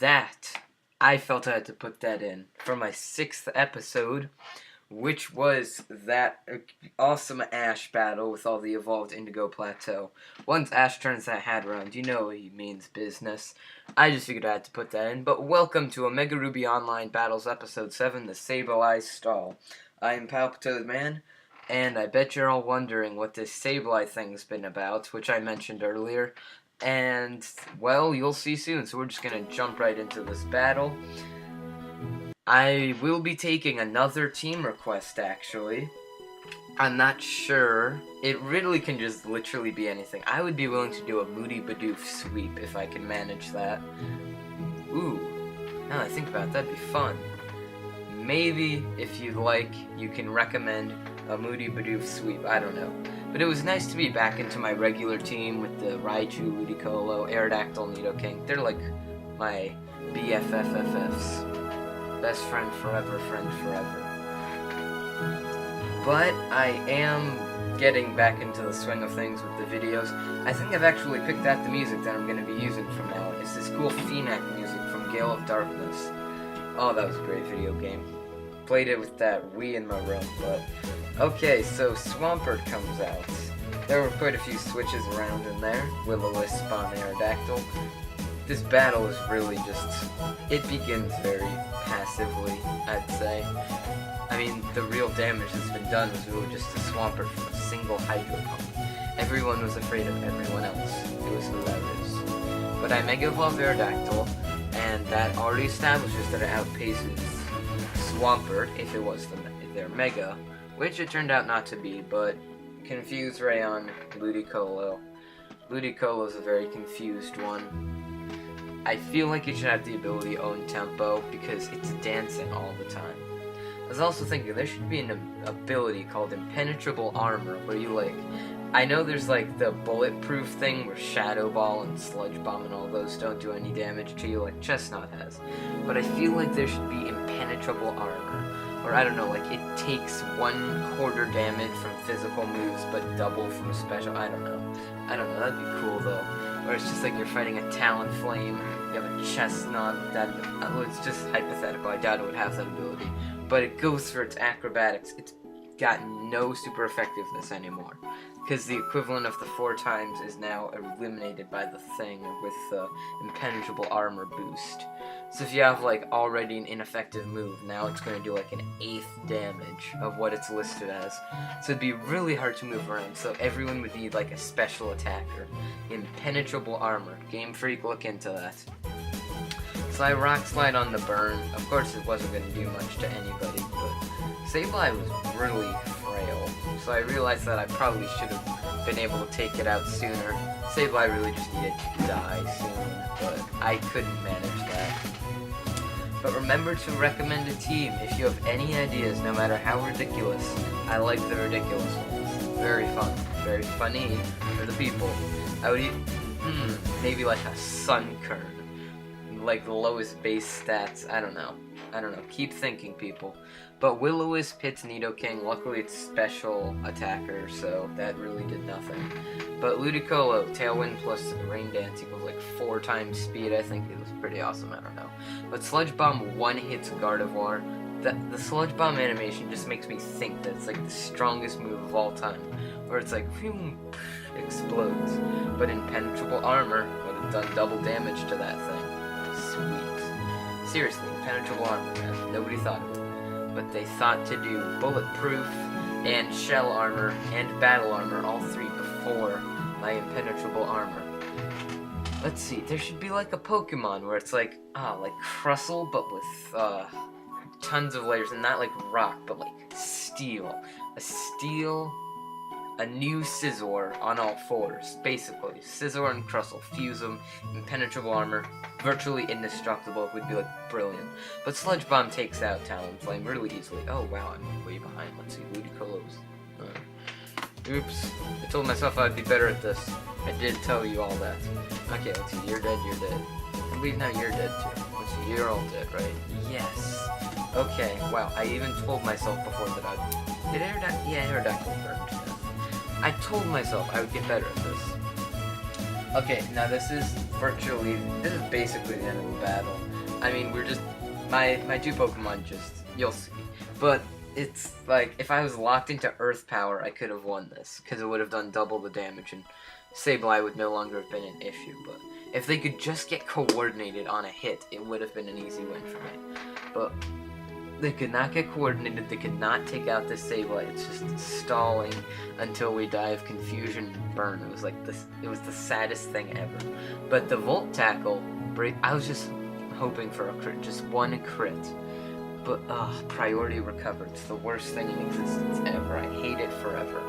that, I felt I had to put that in for my 6th episode, which was that awesome Ash battle with all the evolved Indigo Plateau. Once Ash turns that hat around, you know he means business. I just figured I had to put that in, but welcome to OmegaRuby Online Battles Episode 7, the Sableye Stall. I am PalpitoadMan, and I bet you're all wondering what this Sableye thing's been about, which I mentioned earlier. And, well, you'll see soon, so we're just gonna jump right into this battle. I will be taking another team request, actually. I'm not sure. It really can just literally be anything. I would be willing to do a Moody Bidoof sweep if I can manage that. Ooh, now that I think about it, that'd be fun. Maybe, if you'd like, you can recommend a Moody Bidoof sweep. I don't know. But it was nice to be back into my regular team with the Raichu, Ludicolo, Aerodactyl, Nidoking. They're like my BFFFFs. Best friend forever, friend forever. But I am getting back into the swing of things with the videos. I think I've actually picked out the music that I'm going to be using from now on. It's this cool Phenac music from Gale of Darkness. Oh, that was a great video game. Played it with that Wii in my room, but... Okay, so Swampert comes out. There were quite a few switches around in there. Will-O-Wisp on Aerodactyl. This battle is really just... It begins very passively, I'd say. I mean, the real damage that's been done was really just a Swampert from a single Hydro Pump. Everyone was afraid of everyone else. It was hilarious. But I Mega Evolved Aerodactyl, and that already establishes that it outpaces Swampert if it was their Mega, which it turned out not to be, but confused Rayon, Ludicolo. Ludicolo is a very confused one. I feel like it should have the ability Own Tempo, because it's dancing all the time. I was also thinking there should be an ability called Impenetrable Armor, where you like... I know there's like the bulletproof thing where Shadow Ball and Sludge Bomb and all those don't do any damage to you like Chestnut has. But I feel like there should be Impenetrable Armor. Or I don't know, like it takes 1/4 damage from physical moves but double from special. I don't know, that'd be cool though. Or it's just like you're fighting a Talonflame, you have a Chestnut, that, it's just hypothetical, I doubt it would have that ability. But it goes for its acrobatics. It's got no super effectiveness anymore. Because the equivalent of the 4 times is now eliminated by the thing with the Impenetrable Armor boost. So if you have like already an ineffective move, now it's going to do like an 1/8 damage of what it's listed as. So it'd be really hard to move around, so everyone would need like a special attacker. Impenetrable Armor. Game Freak, look into that. So I Rock Slide on the burn. Of course it wasn't going to do much to anybody, but Sableye was really frail. So I realized that I probably should have been able to take it out sooner. Sableye really just needed to die soon, but I couldn't manage that. But remember to recommend a team if you have any ideas, no matter how ridiculous. I like the ridiculous ones. Very fun. Very funny for the people. I would maybe like a Sunkern. Like the lowest base stats. I don't know. Keep thinking, people. But Will-O-Wisp hits Nidoking. Luckily, it's special attacker, so that really did nothing. But Ludicolo, Tailwind plus Rain Dance equals like 4 times speed. I think it was pretty awesome. I don't know. But Sludge Bomb 1-hits Gardevoir. The Sludge Bomb animation just makes me think that it's like the strongest move of all time, where it's like phew, explodes. But Impenetrable Armor would have done double damage to that thing. Sweet. Seriously, Impenetrable Armor, man. Nobody thought of it. But they thought to do Bulletproof and Shell Armor and Battle Armor, all 3 before my Impenetrable Armor. Let's see, there should be like a Pokemon where it's like, like Crustle, but with, tons of layers, and not like rock, but like steel. A new Scizor on all 4s, basically. Scizor and Crustle, fuse them, Impenetrable Armor, virtually indestructible, would be like brilliant. But Sludge Bomb takes out Talonflame really easily. Oh wow, I'm way behind. Let's see, Ludicolo's. Oops, I told myself I'd be better at this. I did tell you all that. Okay, let's see, you're dead. I believe now you're dead too. Let's see, you're all dead, right? Yes. Okay, wow, I even told myself before that I'd... Did Aerodactyl? Yeah, Aerodactyl burned. I told myself I would get better at this. Okay, now this is basically the end of the battle. I mean, we're just, my two Pokemon just, you'll see. But it's like, if I was locked into Earth Power, I could have won this, because it would have done double the damage, and Sableye would no longer have been an issue. But if they could just get coordinated on a hit, it would have been an easy win for me. But they could not get coordinated, they could not take out this Sableye. It's just stalling until we die of confusion and burn. It was like this, it was the saddest thing ever. But the Volt Tackle, I was just hoping for a crit, just one crit. But, priority recovered. It's the worst thing in existence ever. I hate it forever.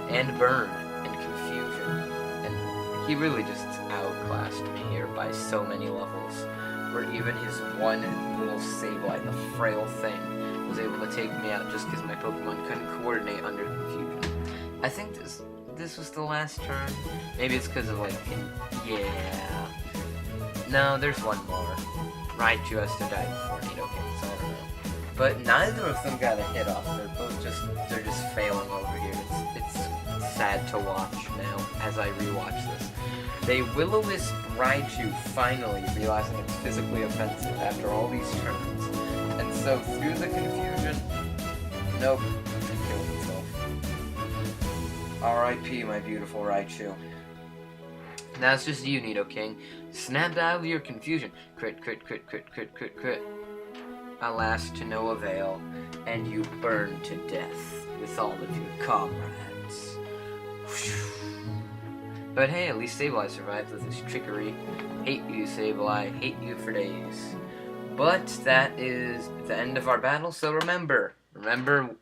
And burn, and confusion. And he really just outclassed me here by so many levels. Where even his one little Sableye, the frail thing, was able to take me out just because my Pokemon couldn't coordinate under confusion. I think this was the last turn. Maybe it's because of, like, yeah. No, there's one more. Raichu has to die before Nidoking, so I don't know. But neither of them got a hit off. They're just failing over here. It's sad to watch now as I rewatch this. They Will-O-Wisp Raichu finally realizing it's physically offensive after all these turns. And so through the confusion, nope, it killed itself. R.I.P. my beautiful Raichu. Now it's just you, Nidoking. Snapped out of your confusion. Crit, crit, crit, crit, crit, crit, crit. Alas, to no avail, and you burn to death with all of your comrades. But hey, at least Sableye survived with his trickery. Hate you, Sableye. Hate you for days. But that is the end of our battle, so remember,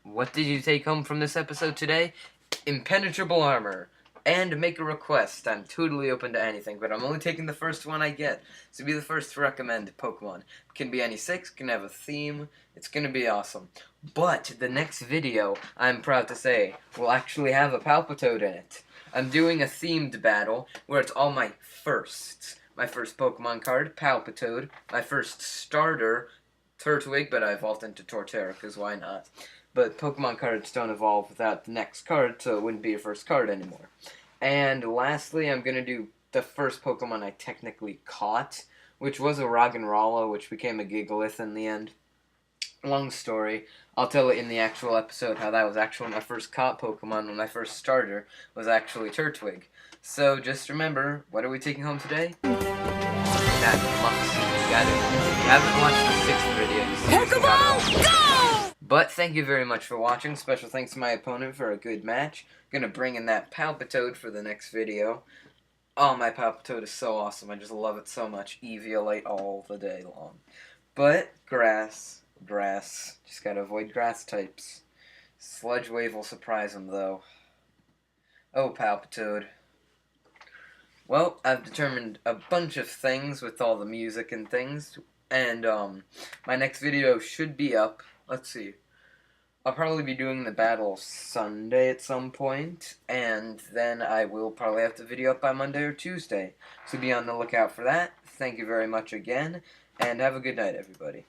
what did you take home from this episode today? Impenetrable armor. And make a request. I'm totally open to anything, but I'm only taking the first one I get. So be the first to recommend Pokemon. It can be any 6, can have a theme. It's gonna be awesome. But the next video, I'm proud to say, will actually have a Palpitoad in it. I'm doing a themed battle where it's all my firsts. My first Pokemon card, Palpitoad. My first starter, Turtwig, but I evolved into Torterra, because why not? But Pokemon cards don't evolve without the next card, so it wouldn't be your first card anymore. And lastly, I'm going to do the first Pokemon I technically caught, which was a Roggenrola, which became a Gigalith in the end. Long story. I'll tell it in the actual episode how that was actually my first caught Pokemon when my first starter was actually Turtwig. So just remember, what are we taking home today? That Muxie. You got it. If you haven't watched the 6th video, you seriously gotta watch it. But thank you very much for watching. Special thanks to my opponent for a good match. Gonna bring in that Palpitoad for the next video. Oh, my Palpitoad is so awesome. I just love it so much. Eviolite all the day long. But grass. Just gotta avoid grass types. Sludge Wave will surprise him, though. Oh, Palpitoad. Well, I've determined a bunch of things with all the music and things. And, my next video should be up. Let's see. I'll probably be doing the battle Sunday at some point. And then I will probably have the video up by Monday or Tuesday. So be on the lookout for that. Thank you very much again. And have a good night, everybody.